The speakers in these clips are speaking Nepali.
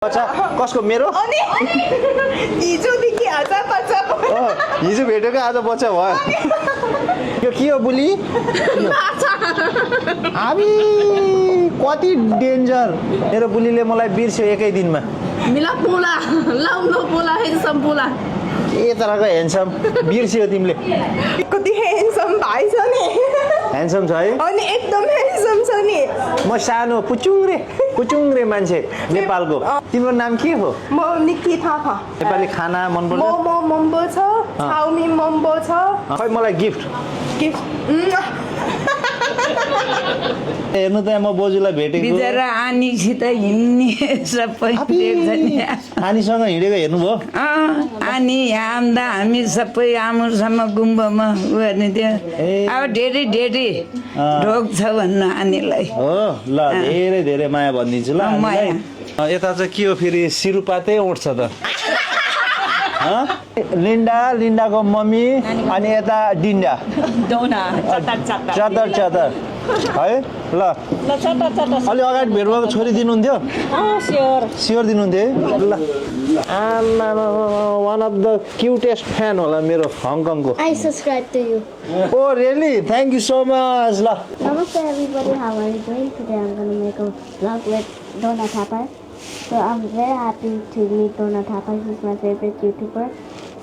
बच्चा कसको मेरो हिजोदेखि आज बच्चा हिजो भेटेको आज बच्चा भयो यो के हो बुली हामी कति डेन्जर मेरो बुलीले मलाई बिर्स्यो एकै दिनमा मिला पोला लाउनो पोला हेन्सम पोला के तरहको ह्यान्डसम बिर्स्यो तिमीले कति हेन्सम भाइ छ नि ह्यान्डसम छ है अनि एकदम हेन्सम छ नि म सानो पुचुङ्रे मान्छे नेपालको तिम्रो नाम के हो म निक्की थापा नेपाली खाना मन पर्छ मोमो मम्बो छ चाउमिन मम्बो छ खै मलाई गिफ्ट हेर्नु त म बोजूलाई भेटेको बिचरा आनीसित हिँड्ने सबै आनीसँग हिँडेको हेर्नुभयो आनी यहाँ आउँदा हामी सबै आमुसम्म गुम्बमा गर्ने थियो अब धेरै धेरै ढोक छ भन्नु आनीलाई हो ल धेरै धेरै माया भनिदिन्छु ल माया यता चाहिँ के हो फेरि सिरुपातै उठ्छ त लिन्डाको मम्मी अनि यता डिन्डा चतर है ल अलि अगाडि भेटभएको छोरी दिनुहुन्थ्यो स्योर दिनुहुन्थ्यो ल आमा one of the cutest fan होला मेरो हङकङको I subscribe to you. Oh really thank you so much ल Namaste everybody, how are you doing? Today I'm going to make a vlog with Donna Thapa. So I'm very happy to meet Donna Thapa. He's my favorite YouTuber.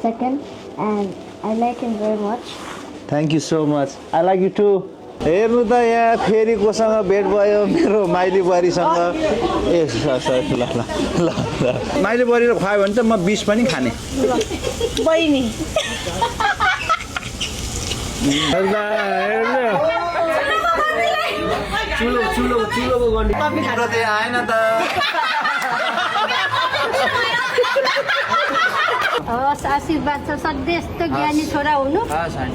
Second, and I like him very much. Thank you so much I like you to हेर्नु त यहाँ फेरि कोसँग भेट भयो मेरो माइली बुहारीसँग ए ल माइली बुहारीले खुवायो भने त म 20 पनि खाने बहिनी आएन त हस् आशीर्वाद छ सधैँ यस्तो ज्ञानी छोरा हुनु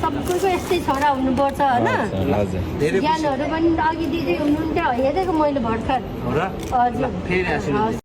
सबैको यस्तै छोरा हुनुपर्छ होइन ज्ञानहरू पनि अघि दिदी हुनुहुन्थ्यो हेरेको मैले भर्खर हजुर